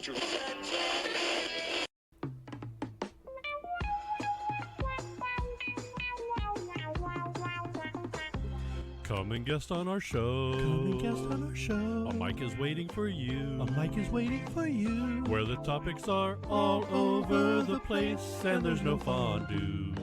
future. Come and guest on our show. Come and guest on our show. A mic is waiting for you. A mic is waiting for you. Where the topics are all over the place and there's no fondue.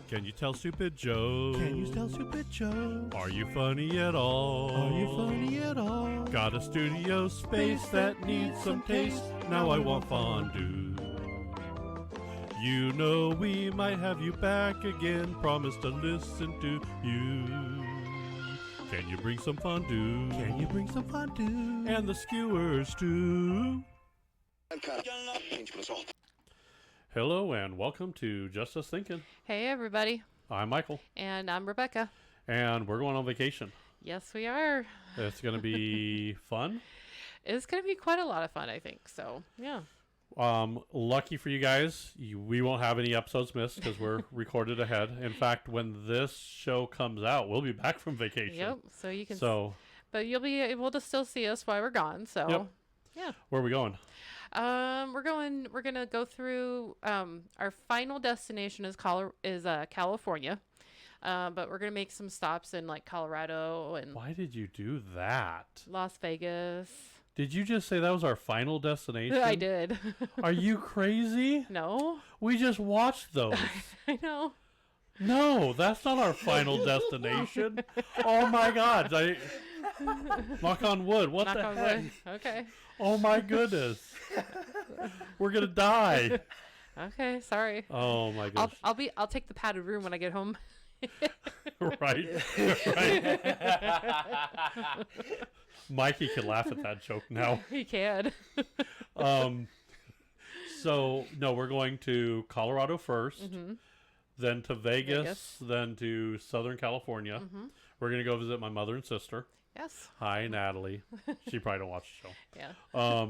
Can you tell stupid jokes? Can you tell stupid jokes? Are you funny at all? Are you funny at all? Got a studio space that needs some taste. Now I want fondue. You know we might have you back again. Promise to listen to you. Can you bring some fondue? Can you bring some fondue? And the skewers too. Hello and welcome to Just Us Thinkin. Hey everybody. I'm Michael. And I'm Rebecca. And we're going on vacation. Yes, we are. It's going to be fun. It's going to be quite a lot of fun, I think. So, yeah. Lucky for you guys, we won't have any episodes missed because we're recorded ahead. In fact, when this show comes out, we'll be back from vacation. Yep. So you can. But you'll be able to still see us while we're gone. So, yep. Yeah. Where are we going? We're gonna go through. Our final destination is California. But we're gonna make some stops in like Colorado and. Why did you do that? Las Vegas. Did you just say that was our final destination? I did. Are you crazy? No. We just watched those. I know. No, that's not our final destination. Oh my God. Knock on wood. What Knock the on heck? wood. Okay. Oh my goodness. We're going to die. Okay, sorry. Oh my goodness. I'll take the padded room when I get home. Right. Right. Mikey can laugh at that joke now. He can. So no, we're going to Colorado first, then to Vegas, then to Southern California. We're going to go visit my mother and sister. Yes. Hi, Natalie. She probably don't watch the show. Yeah.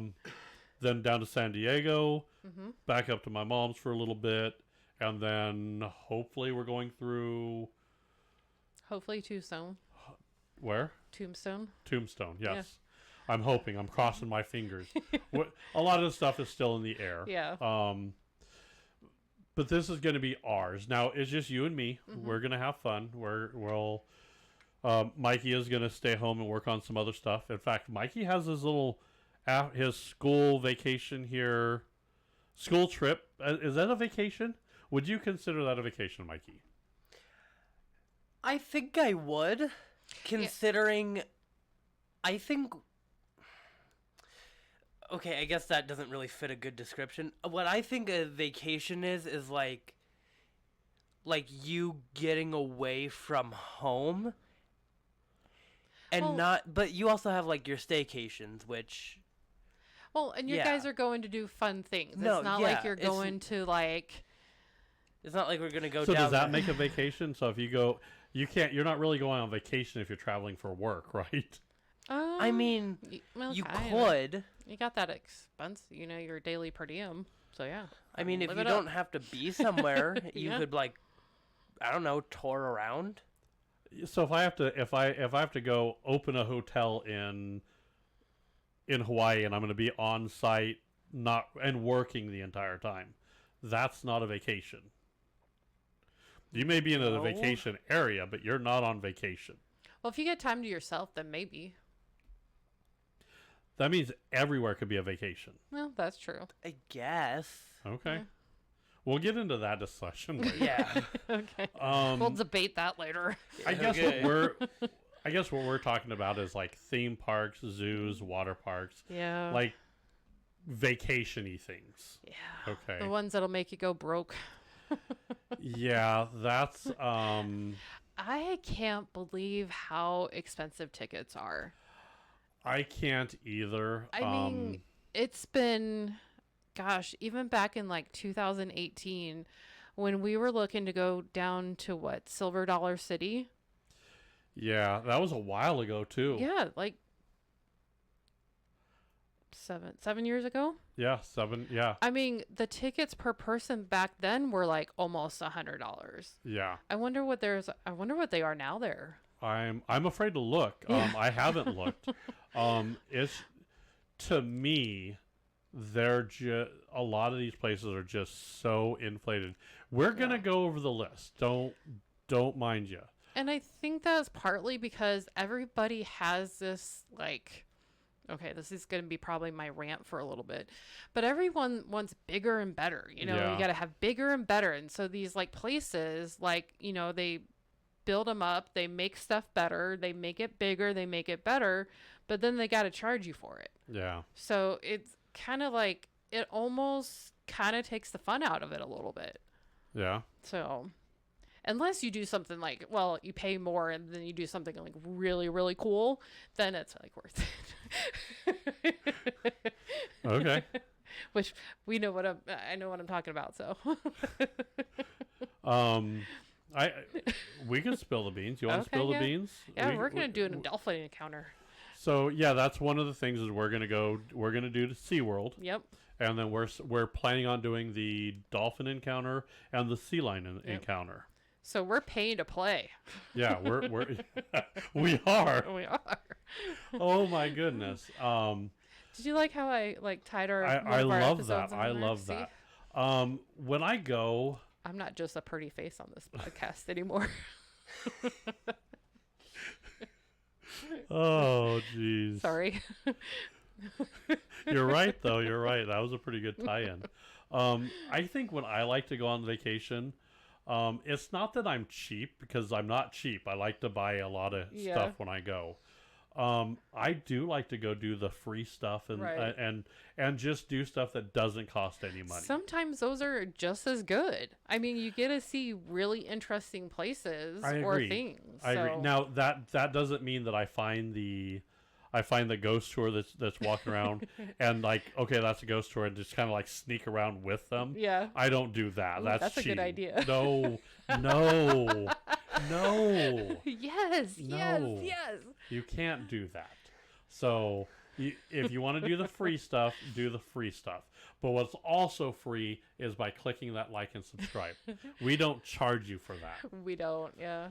Then down to San Diego, back up to my mom's for a little bit, and then hopefully we're going through. Hopefully Tombstone. Where? Tombstone. Tombstone, yes. Yeah. I'm hoping. I'm crossing my fingers. A lot of the stuff is still in the air. Yeah. But this is going to be ours. Now, it's just you and me. We're going to have fun. Mikey is going to stay home and work on some other stuff. In fact, Mikey has his his school vacation here. School trip. Is that a vacation? Would you consider that a vacation, Mikey? I think I would, considering, I think, okay, I guess that doesn't really fit a good description. What I think a vacation is like you getting away from home, and but you also have like your staycations, which. Well, and you guys are going to do fun things. No, it's not like you're going to like. It's not like we're going to go So down does that there. make a vacation? So if you go, you're not really going on vacation if you're traveling for work, right? I mean, you kinda. could. You got that expense, your daily per diem. So yeah. I mean, if Live you it don't up. have to be somewhere, you Yeah. could like, I don't know, tour around. So if I have to go open a hotel in Hawaii and I'm going to be on site and working the entire time, that's not a vacation. You may be in a vacation area, but you're not on vacation. Well, if you get time to yourself, then maybe. That means everywhere could be a vacation. Well, that's true. I guess. Okay. Yeah. We'll get into that discussion later. Yeah. Okay. We'll debate that later. I guess what we're talking about is like theme parks, zoos, water parks. Yeah. Like vacation-y things. Yeah. Okay. The ones that'll make you go broke. Yeah, that's I can't believe how expensive tickets are. I can't either. I mean, it's been, even back in like 2018 when we were looking to go down to Silver Dollar City. Yeah, that was a while ago too. Yeah, like 7 years ago. Yeah, 7. Yeah. I mean, the tickets per person back then were like almost $100. Yeah. I wonder what they are now there. I'm afraid to look. I haven't looked. It's to me, they're just a lot of these places are just so inflated. We're gonna go over the list. Don't mind you. And I think that's partly because everybody has this, like, okay, this is going to be probably my rant for a little bit, but everyone wants bigger and better. You know, Yeah. you got to have bigger and better. And so these, like, places, like, you know, they build them up, they make stuff better, they make it bigger, they make it better, but then they got to charge you for it. Yeah. So it's kind of like, it almost kind of takes the fun out of it a little bit. Yeah. So, unless you do something like, well, you pay more and then you do something like really, really cool, then it's like worth it. Okay. Which I know what I'm talking about. So, we can spill the beans. You want to Okay, spill yeah. the beans? yeah, we're going to do an dolphin encounter. So yeah, that's one of the things is we're gonna do the SeaWorld. Yep. And then we're planning on doing the dolphin encounter and the sea lion encounter. So we're paying to play. Yeah, we're we are. We are. Oh my goodness. Did you like how I like tied our? I one of our love that. episodes in I there? love See? that. When I go, I'm not just a pretty face on this podcast anymore. oh jeez. Sorry. You're right though. You're right. That was a pretty good tie-in. I think when I like to go on vacation, it's not that I'm cheap because I'm not cheap. I like to buy a lot of stuff when I go. I do like to go do the free stuff and Right. and just do stuff that doesn't cost any money. Sometimes those are just as good. I mean, you get to see really interesting places I or agree. things. I agree. so- Now that doesn't mean that I find the ghost tour that's walking around and like, okay, that's a ghost tour and just kind of like sneak around with them. Yeah. I don't do that. Ooh, That's a good cheating. idea. No. Yes, yes, No. yes. You can't do that. So if you want to do the free stuff, do the free stuff. But what's also free is by clicking that like and subscribe. We don't charge you for that. We don't, yeah.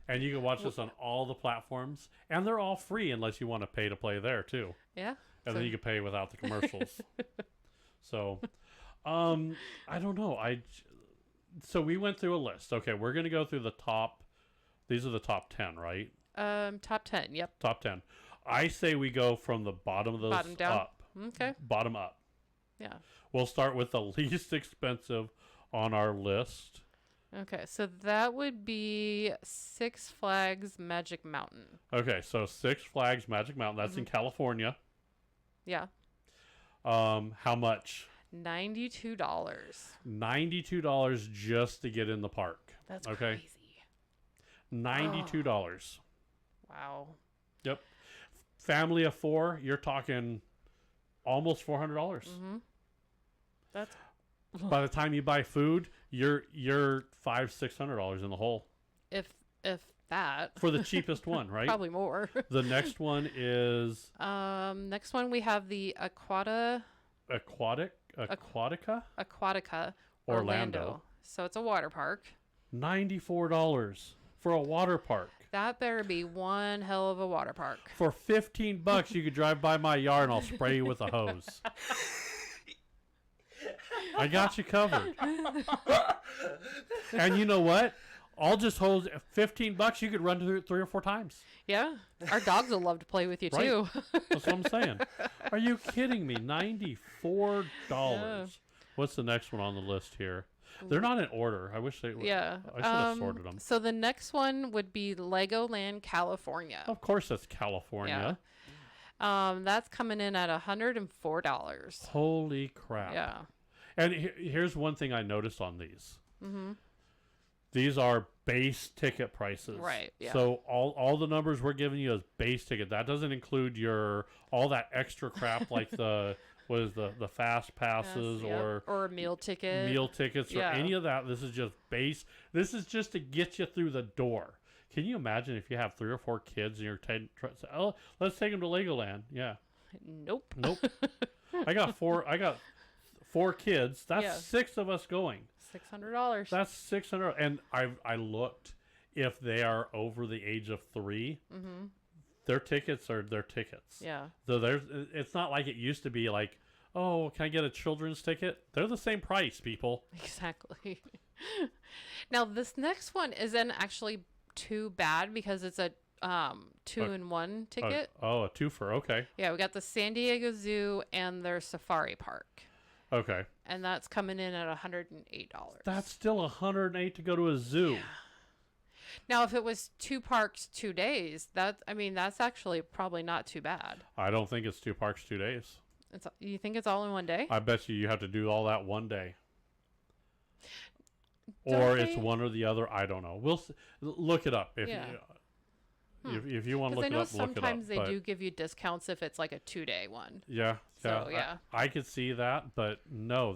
And you can watch this on all the platforms. And they're all free unless you want to pay to play there too. Yeah. And So- then you can pay without the commercials. So, I don't know. So we went through a list. Okay, we're going to go through the top. These are the top 10, right? Top 10, yep. Top 10. I say we go from the bottom of those Bottom down? up. Okay. Bottom up. Yeah. We'll start with the least expensive on our list. Okay, so that would be Six Flags Magic Mountain. Okay, so Six Flags Magic Mountain. That's in California. Yeah. How much? $92. $92 just to get in the park. That's Okay. crazy. $92. Wow. Yep. Family of 4, you're talking almost $400. Mm-hmm. That's By the time you buy food, you're $500-$600 in the hole if that. for the cheapest one, right? Probably more. The next one is Next one we have the Aquatica Orlando. So it's a water park. $94 for a water park. That better be one hell of a water park. For $15, you could drive by my yard and I'll spray you with a hose. I got you covered. And you know what? I'll just hold $15. You could run through it 3 or 4 times. Yeah. Our dogs will love to play with you Right. too. That's what I'm saying. Are you kidding me? $94. Yeah. What's the next one on the list here? They're not in order. I wish they were. Yeah. I should have sorted them. So the next one would be Legoland, California. Of course, that's California. That's coming in at $104. Holy crap. Yeah. And here's one thing I noticed on these. Mm-hmm. These are base ticket prices. Right, yeah. So all the numbers we're giving you is base ticket. That doesn't include all that extra crap like the fast passes Yes, or a meal ticket. meal tickets or Yeah. any of that. This is just base. This is just to get you through the door. Can you imagine if you have 3 or 4 kids and you're let's take them to Legoland? Yeah. Nope. Nope. I got 4 kids. That's Yeah. 6 of us going. $600. That's 600. And I looked. If they are over the age of 3, their tickets are their tickets. Yeah. So it's not like it used to be like, oh, can I get a children's ticket? They're the same price, people. Exactly. Now this next one isn't actually too bad because it's a 2-in-1 ticket. Oh, a twofer. Okay. Yeah, we got the San Diego Zoo and their safari park. Okay. And that's coming in at $108. That's still $108 to go to a zoo. Yeah. Now, if it was 2 parks, 2 days, that's actually probably not too bad. I don't think it's 2 parks, 2 days. You think it's all in one day? I bet you have to do all that one day. Don't Or it's they- one or the other. I don't know. We'll look it up. If you want to Because look I it know up, look it up. sometimes they but do give you discounts if it's like a 2-day one. Yeah. So, yeah. I could see that, but no,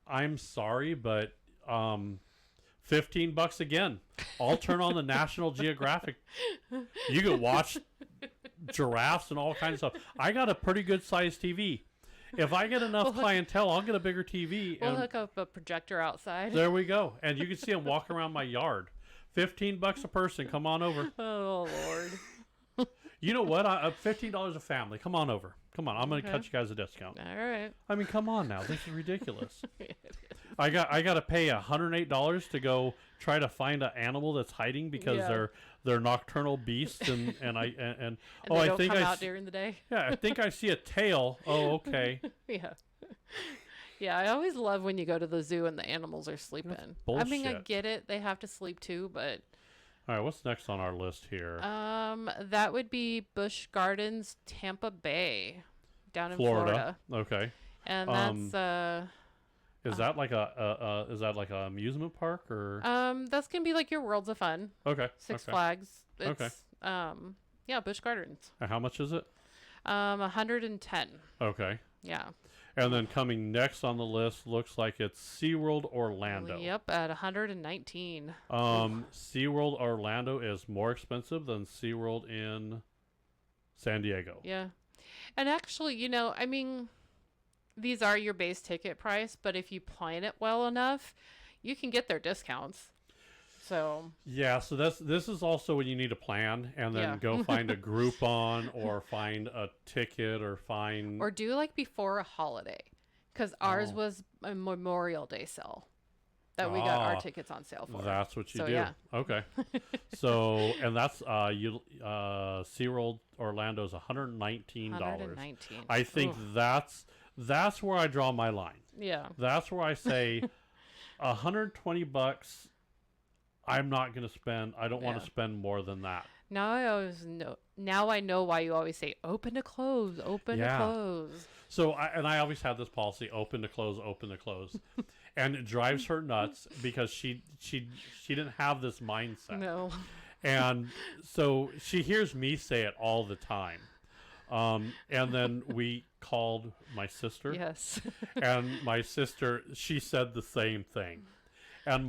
I'm sorry, but $15 again. I'll turn on the National Geographic. You can watch giraffes and all kinds of stuff. I got a pretty good sized TV. If I get enough clientele, I'll get a bigger TV. We'll and hook up a projector outside. there we go. And you can see them walking around my yard. $15 a person. Come on over. Oh, Lord. You know what? $15 a family. Come on over. Come on. I'm going to cut you guys a discount. All right. I mean, come on now. This is ridiculous. I got to pay $108 to go try to find an animal that's hiding because Yeah. they're nocturnal beasts and I And oh, they I don't think come I out s- during the day. yeah, I think I see a tail. Oh, okay. Yeah. Yeah, I always love when you go to the zoo and the animals are sleeping. I mean, I bullshit. get it. They have to sleep too, but All right, what's next on our list here? that would be Busch Gardens, Tampa Bay, down in Florida. Florida. Okay. And that's Is that like a amusement park or that's gonna be like your Worlds of Fun, okay? Six okay. Flags. It's, Okay. yeah, Busch Gardens. And how much is it? 110. Okay. Yeah. And then coming next on the list looks like it's SeaWorld Orlando. Yep, at 119. SeaWorld Orlando is more expensive than SeaWorld in San Diego. Yeah. And actually, I mean, these are your base ticket price, but if you plan it well enough, you can get their discounts. So, Yeah, so this is also when you need a plan and then Yeah. go find a Groupon or find a ticket or find or do like before a holiday, because ours Oh. was a Memorial Day sale that we got our Ah, tickets on sale for. That's what you So, do. yeah. Okay. So and that's SeaWorld Orlando is $119. 119. I think Oof. that's where I draw my line. Yeah. That's where I say $120 I'm not going to spend. I don't want Yeah. to spend more than that. Now I always know. Now I know why you always say open to close, open Yeah. to close. So I always have this policy: open to close, open to close, and it drives her nuts because she didn't have this mindset, No. and so she hears me say it all the time. And then we called my sister, Yes. and my sister she said the same thing, and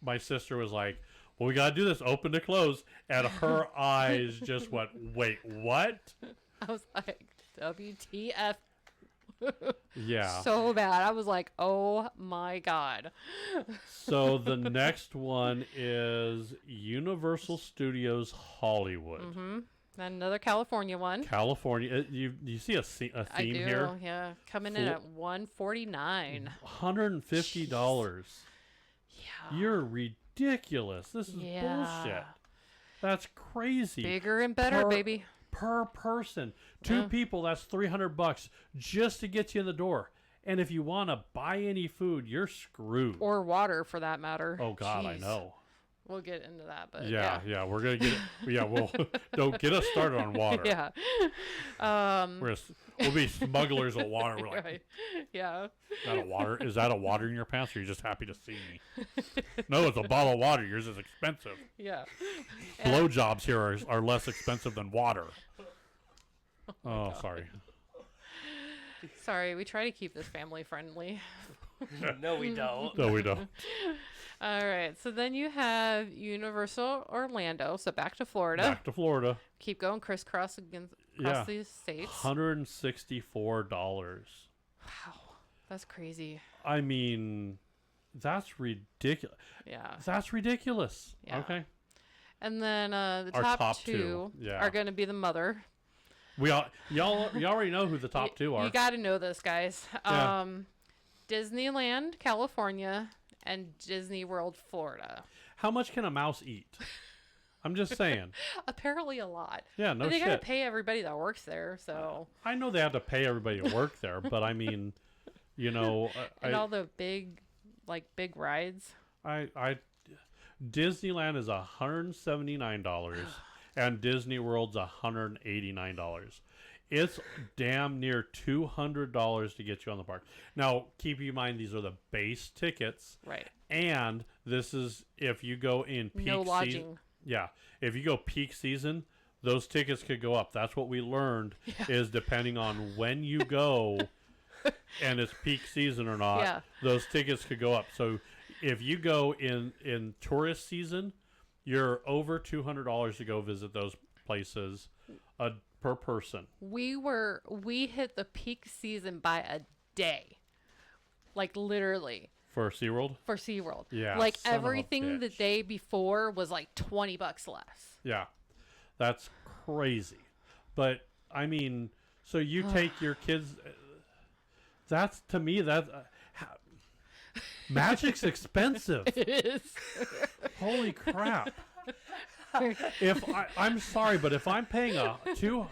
my sister was like, well, we got to do this open to close. And her eyes just went, wait, what? I was like, WTF. Yeah. So bad. I was like, oh my God. So the next one is Universal Studios Hollywood. Mm-hmm. Another California one. California. You see a I theme do, here? yeah. Coming in at $149. $150. Yeah. You're ridiculous. This is Yeah. bullshit. That's crazy. Bigger and better, Per- baby. Per person. Two Yeah. people, that's $300 just to get you in the door. And if you want to buy any food, you're screwed. Or water, for that matter. Oh God, I Jeez. know. We'll get into that, but Yeah, we're gonna get it. Yeah, we'll don't get us started on water. Yeah. We'll be smugglers of water. We're like, Right. Yeah. is that a water? Is that a water in your pants? Or are you just happy to see me? No, it's a bottle of water. Yours is expensive. Yeah. Blowjobs here are less expensive than water. Oh, sorry. Sorry, we try to keep this family friendly. No, we don't. No, we don't. All right. So then you have Universal Orlando. So back to Florida. Back to Florida. Keep going crisscross across Yeah. these states. $164. Wow. That's crazy. I mean, that's ridiculous. Yeah. That's ridiculous. Yeah. Okay. And then the Our top, top two two, yeah. are going to be the mother. You already know who the top two are. You got to know this, guys. Yeah. Disneyland, California, and Disney World, Florida. How much can a mouse eat? I'm just saying. Apparently a lot. Yeah, no but they shit. got to pay everybody that works there, so. I know they have to pay everybody to work there, but I mean, you know, And all the big rides. Disneyland is $179 and Disney World's $189. It's damn near $200 to get you on the park. Now, keep in mind these are the base tickets, Right. and this is if you go in peak No lodging. season. Yeah, if you go peak season, those tickets could go up. That's what we learned is depending on when you go and it's peak season or not, those tickets could go up. So if you go in tourist season, you're over $200 to go visit those places per person. We hit the peak season by a day. Like literally. For SeaWorld? For SeaWorld. Yeah. Like son of a everything the bitch. day before was like $20 less. Yeah. That's crazy. But I mean, so you take your kids that's to me magic's expensive. It is. Holy crap. I'm sorry, but if I'm paying $200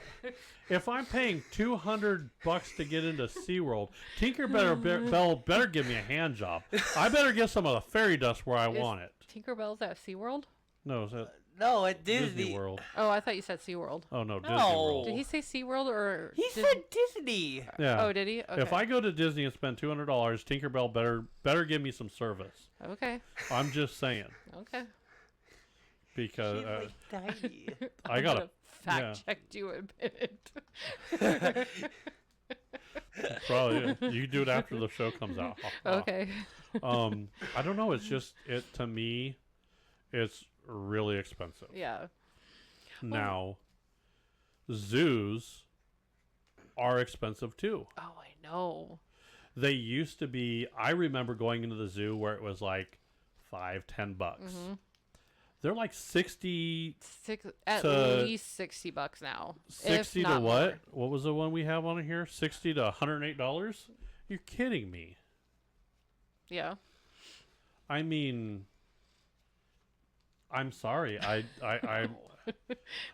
to get into SeaWorld, Tinkerbell better give me a hand job. I better get some of the fairy dust where I want it. Tinkerbell's at SeaWorld? No, is that No, at Disney World? Oh, I thought you said SeaWorld. Oh no, Disney No. World. Did he say SeaWorld or He said Disney. Yeah. Oh, did he? Okay. If I go to Disney and spend $200, Tinkerbell better give me some service. Okay. I'm just saying Okay. because She's like tiny. I gotta I'm gonna fact check you in a minute. probably you can do it after the show comes out. Okay. I don't know. It's just to me, it's really expensive. Yeah. Now, zoos are expensive too. Oh, I know. They used to be. I remember going into the zoo where it was like $5-10. Mm-hmm. They're like 60 At to- least $60 now. 60 if to not what? more. What was the one we have on here? 60 to $108? You're kidding me. Yeah. I mean, I'm sorry. I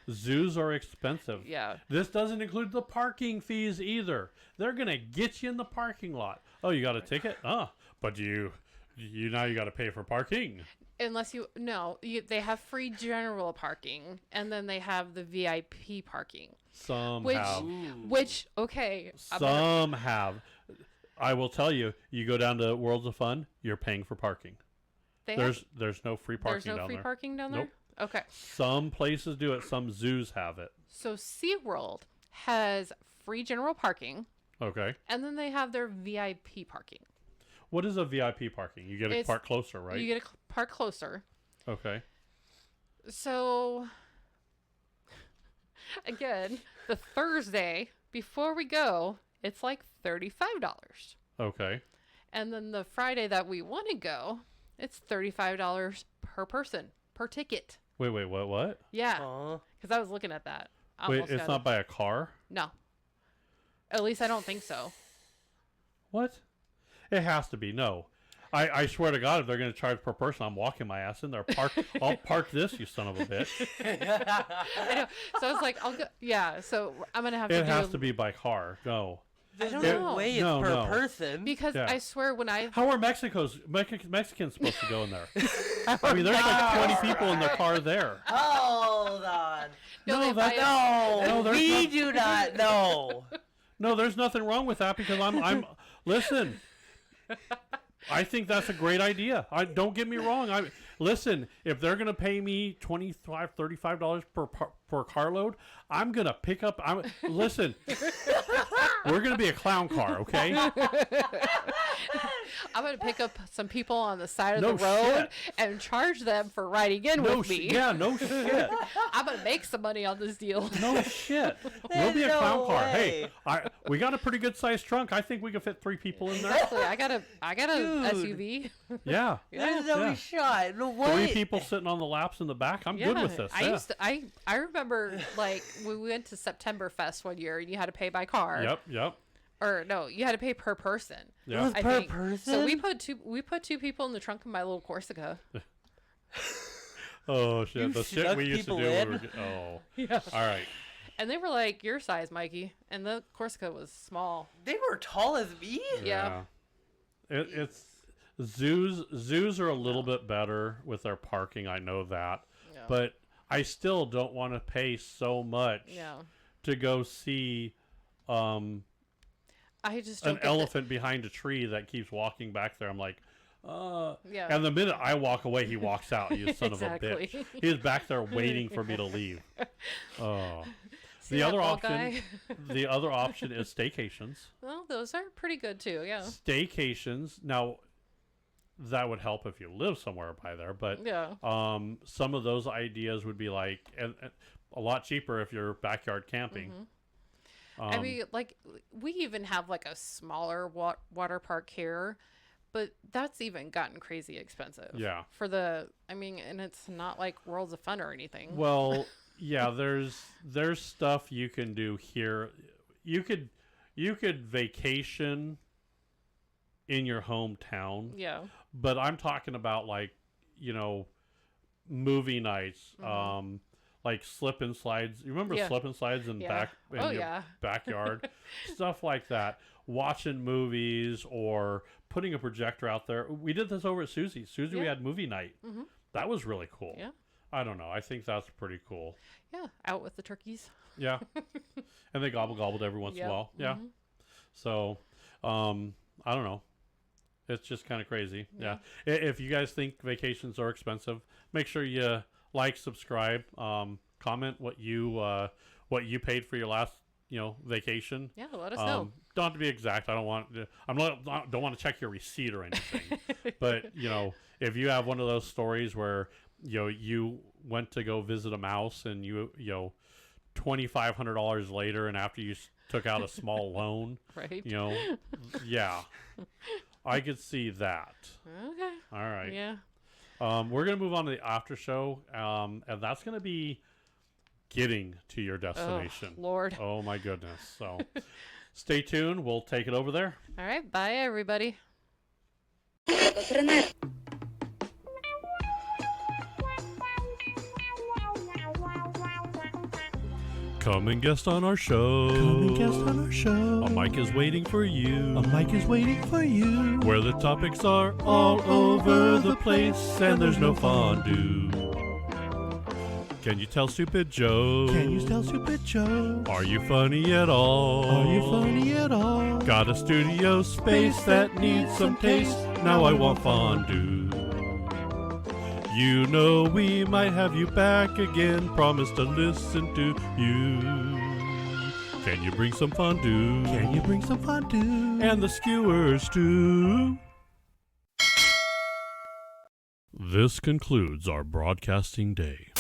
zoos are expensive. Yeah. This doesn't include the parking fees either. They're gonna get you in the parking lot. Oh, you got a ticket? But you now you got to pay for parking. Unless they have free general parking, and then they have the VIP parking. Some Which, have. which okay. Some have. I will tell you. You go down to Worlds of Fun. You're paying for parking. There's There's no free parking down free there. parking down there? Nope. Okay. Some places do it. Some zoos have it. So SeaWorld has free general parking, Okay. and then they have their VIP parking. What is a VIP parking? You get to park closer, right? You get to park closer. Okay. So, again, the Thursday before we go, it's like $35. Okay. And then the Friday that we want to go, it's $35 per person, per ticket. Wait, what? Yeah, Aw. because I was looking at that. I Wait, almost it's got not it. by a car? No. At least I don't think so. What? It has to be. No. I swear to God, if they're going to charge per person, I'm walking my ass in there. I'll park this, you son of a bitch. I know. So I was like, I'll go. Yeah, so I'm going to have to It do has to be by car. No. There's don't no know. way it's No, per no. person. because Yeah. I swear when I How are Mexicans supposed to go in there? I mean, there's like 20 people in the car there. Hold on. No, that- No, No, there's we not- do not know. No, there's nothing wrong with that because I'm listen. I think that's a great idea. Don't get me wrong. Listen, if they're going to pay me $35 per carload, I'm going to pick up listen. We're going to be a clown car, okay? I'm gonna pick up some people on the side of No the road shit. and charge them for riding in No with me. yeah, no shit. I'm gonna make some money on this deal. No shit. We'll There's be a no clown car. way. Hey, we got a pretty good sized trunk. I think we could fit 3 people in there. Exactly. I got a Dude. SUV. Yeah. There's no Yeah. shot. No way. 3 people sitting on the laps in the back. I'm good with this. I remember like we went to Septemberfest one year and you had to pay by car. Yep. Or no, you had to pay per person. Yeah. was I per think. person? So we put two people in the trunk of my little Corsica. Oh shit. You The shit snuck we used to people do when in? we were oh. Yeah. All right. And they were like your size, Mikey, and the Corsica was small. They were tall as me. Yeah. It's zoos are a little bit better with their parking. I know that. Yeah. But I still don't want to pay so much Yeah. to go see I just don't an get elephant behind a tree that keeps walking back there. I'm like, Yeah. And the minute I walk away, he walks out. You son of a Exactly. bitch. He's back there waiting for me to leave. Oh. See The that other bald option, guy? the other option is staycations. Well, those are pretty good too. Yeah. Staycations. Now, that would help if you live somewhere by there, but Yeah. some of those ideas would be like and a lot cheaper if you're backyard camping. Mm-hmm. I mean, like we even have like a smaller water park here, but that's even gotten crazy expensive. Yeah. For the, I mean, and it's not like Worlds of Fun or anything. Well, yeah, there's stuff you can do here. You could vacation in your hometown. Yeah. But I'm talking about like, movie nights, like slip and slides. You remember Yeah. slip and slides in Yeah. your backyard? Stuff like that. Watching movies or putting a projector out there. We did this over at Susie's. Susie, we Yeah. had movie night. Mm-hmm. That was really cool. Yeah. I don't know. I think that's pretty cool. Yeah. Out with the turkeys. Yeah. And they gobbled every once in a Yep. while. Yeah. Mhm. So, I don't know. It's just kind of crazy. Yeah. If you guys think vacations are expensive, make sure you like, subscribe, comment what you paid for your last, vacation. Yeah. Let us know. Don't have to be exact. I don't want to check your receipt or anything. But, if you have one of those stories where, you went to go visit a mouse and $2,500 later, and after you took out a small loan, Right. yeah, I could see that. Okay. All right. Yeah. We're going to move on to the after show, and that's going to be getting to your destination. Oh, Lord. Oh, my goodness. So stay tuned. We'll take it over there. All right. Bye, everybody. Come and guest on our show. Come and guest on our show. A mic is waiting for you. A mic is waiting for you. Where the topics are all over the place and there's no fondue. Can you tell stupid jokes? Can you tell stupid jokes? Are you funny at all? Are you funny at all? Got a studio space that needs some taste. Now I want fondue. We might have you back again. Promise to listen to you. Can you bring some fondue? Can you bring some fondue? And the skewers too. This concludes our broadcasting day.